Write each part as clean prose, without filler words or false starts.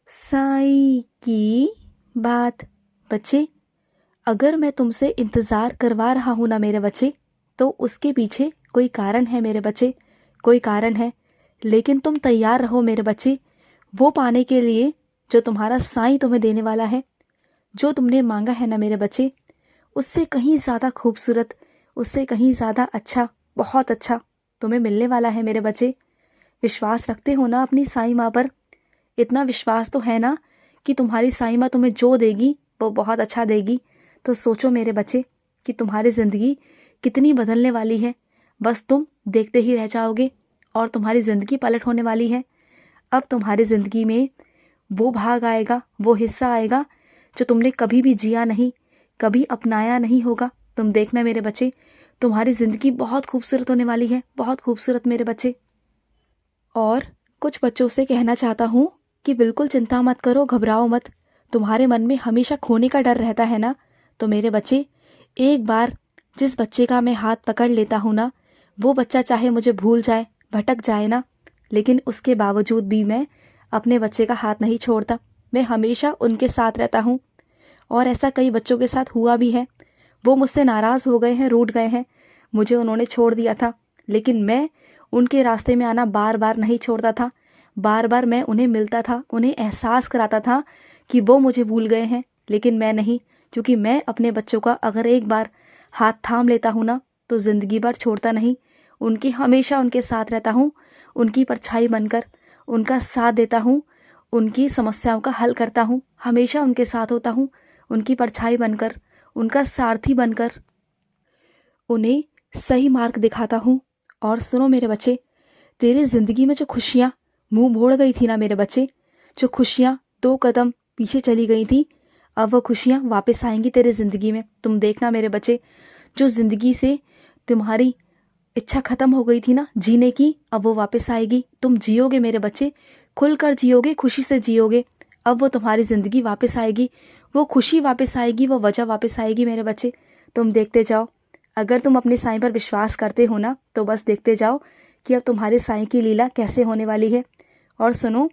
साईं की बात। बच्चे, अगर मैं तुमसे इंतज़ार करवा रहा हूँ ना मेरे बच्चे, तो उसके पीछे कोई कारण है मेरे बच्चे, कोई कारण है। लेकिन तुम तैयार रहो मेरे बच्चे, वो पाने के लिए जो तुम्हारा साईं तुम्हें देने वाला है। जो तुमने मांगा है ना मेरे बच्चे, उससे कहीं ज़्यादा खूबसूरत, उससे कहीं ज़्यादा अच्छा, बहुत अच्छा तुम्हें मिलने वाला है मेरे बच्चे। विश्वास रखते हो ना अपनी साईं माँ पर? इतना विश्वास तो है ना कि तुम्हारी साईं माँ तुम्हें जो देगी वो बहुत अच्छा देगी। तो सोचो मेरे बच्चे कि तुम्हारी ज़िंदगी कितनी बदलने वाली है। बस तुम देखते ही रह जाओगे और तुम्हारी ज़िंदगी पलट होने वाली है। अब तुम्हारी ज़िंदगी में वो भाग आएगा, वो हिस्सा आएगा जो तुमने कभी भी जिया नहीं, कभी अपनाया नहीं होगा। तुम देखना मेरे बच्चे, तुम्हारी ज़िंदगी बहुत खूबसूरत होने वाली है, बहुत खूबसूरत मेरे बच्चे। और कुछ बच्चों से कहना चाहता हूँ कि बिल्कुल चिंता मत करो, घबराओ मत। तुम्हारे मन में हमेशा खोने का डर रहता है ना, तो मेरे बच्चे, एक बार जिस बच्चे का मैं हाथ पकड़ लेता हूँ ना, वो बच्चा चाहे मुझे भूल जाए, भटक जाए ना, लेकिन उसके बावजूद भी मैं अपने बच्चे का हाथ नहीं छोड़ता। मैं हमेशा उनके साथ रहता हूँ। और ऐसा कई बच्चों के साथ हुआ भी है। वो मुझसे नाराज़ हो गए हैं, रूठ गए हैं, मुझे उन्होंने छोड़ दिया था, लेकिन मैं उनके रास्ते में आना बार बार नहीं छोड़ता था। बार बार मैं उन्हें मिलता था, उन्हें एहसास कराता था कि वो मुझे भूल गए हैं, लेकिन मैं नहीं। क्योंकि मैं अपने बच्चों का अगर एक बार हाथ थाम लेता हूँ ना, तो ज़िंदगी भर छोड़ता नहीं। उनकी हमेशा उनके साथ रहता हूँ, उनकी परछाई बनकर उनका साथ देता हूँ, उनकी समस्याओं का हल करता हूँ, हमेशा उनके साथ होता हूँ, उनकी परछाई बनकर, उनका सारथी बनकर उन्हें सही मार्ग दिखाता हूँ। और सुनो मेरे बच्चे, तेरी ज़िंदगी में जो खुशियाँ मुंह मोड़ गई थी ना मेरे बच्चे, जो खुशियाँ 2 कदम पीछे चली गई थी, अब वो खुशियाँ वापस आएंगी तेरी ज़िंदगी में। तुम देखना मेरे बच्चे, जो ज़िंदगी से तुम्हारी इच्छा ख़त्म हो गई थी ना जीने की, अब वो वापस आएगी। तुम जियोगे मेरे बच्चे, खुलकर जियोगे, खुशी से जियोगे। अब वो तुम्हारी ज़िंदगी वापस आएगी, वो खुशी वापस आएगी, वो वजह वापस आएगी मेरे बच्चे। तुम देखते जाओ। अगर तुम अपने साईं पर विश्वास करते हो ना, तो बस देखते जाओ कि अब तुम्हारे साईं की लीला कैसे होने वाली है। और सुनो,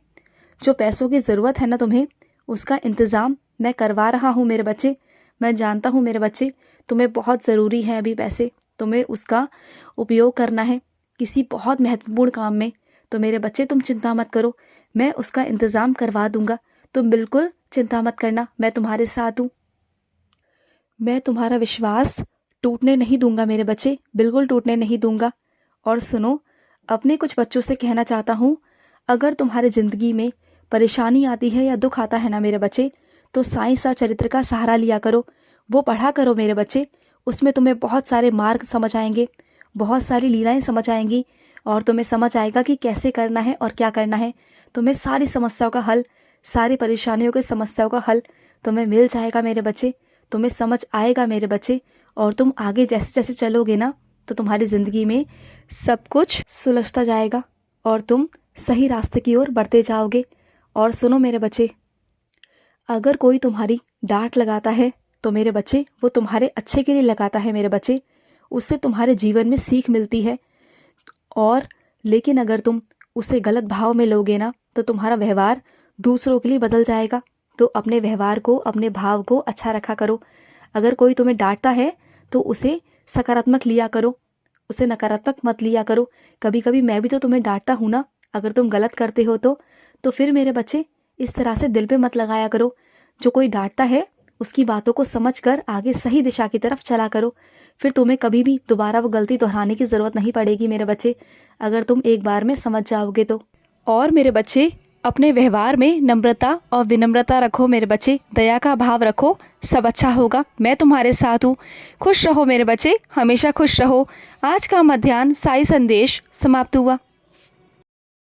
जो पैसों की ज़रूरत है ना तुम्हें, उसका इंतज़ाम मैं करवा रहा हूँ मेरे बच्चे। मैं जानता हूँ मेरे बच्चे, तुम्हें बहुत ज़रूरी है अभी पैसे, तुम्हें उसका उपयोग करना है किसी बहुत महत्वपूर्ण काम में। तो मेरे बच्चे, तुम चिंता मत करो, मैं उसका इंतज़ाम करवा दूंगा। तुम बिल्कुल चिंता मत करना, मैं तुम्हारे साथ हूँ। मैं तुम्हारा विश्वास टूटने नहीं दूंगा मेरे बच्चे, बिल्कुल टूटने नहीं दूंगा। और सुनो, अपने कुछ बच्चों से कहना चाहता हूँ, अगर तुम्हारी ज़िंदगी में परेशानी आती है या दुख आता है ना मेरे बच्चे, तो साईं सचरित्र का सहारा लिया करो, वो पढ़ा करो मेरे बच्चे। उसमें तुम्हें बहुत सारे मार्ग समझ आएंगे, बहुत सारी लीलाएं समझ आएंगी, और तुम्हें समझ आएगा कि कैसे करना है और क्या करना है। तुम्हें सारी समस्याओं का हल, सारी परेशानियों की समस्याओं का हल तुम्हें मिल जाएगा मेरे बच्चे, तुम्हें समझ आएगा मेरे बच्चे। और तुम आगे जैसे जैसे चलोगे ना, तो तुम्हारी ज़िंदगी में सब कुछ सुलझता जाएगा और तुम सही रास्ते की ओर बढ़ते जाओगे। और सुनो मेरे बच्चे, अगर कोई तुम्हारी डांट लगाता है, तो मेरे बच्चे, वो तुम्हारे अच्छे के लिए लगाता है मेरे बच्चे। उससे तुम्हारे जीवन में सीख मिलती है। और लेकिन अगर तुम उसे गलत भाव में लोगे ना, तो तुम्हारा व्यवहार दूसरों के लिए बदल जाएगा। तो अपने व्यवहार को, अपने भाव को अच्छा रखा करो। अगर कोई तुम्हें डांटता है, तो उसे सकारात्मक लिया करो, उसे नकारात्मक मत लिया करो। कभी कभी मैं भी तो तुम्हें डांटता हूँ ना, अगर तुम गलत करते हो तो फिर मेरे बच्चे, इस तरह से दिल पे मत लगाया करो। जो कोई डांटता है, उसकी बातों को समझकर आगे सही दिशा की तरफ चला करो। फिर तुम्हें कभी भी दोबारा वो गलती दोहराने की ज़रूरत नहीं पड़ेगी मेरे बच्चे, अगर तुम एक बार में समझ जाओगे तो। और मेरे बच्चे, अपने व्यवहार में नम्रता और विनम्रता रखो मेरे बच्चे, दया का भाव रखो, सब अच्छा होगा। मैं तुम्हारे साथ हूँ। खुश रहो मेरे बच्चे, हमेशा खुश रहो। आज का मध्याह्न साई संदेश समाप्त हुआ।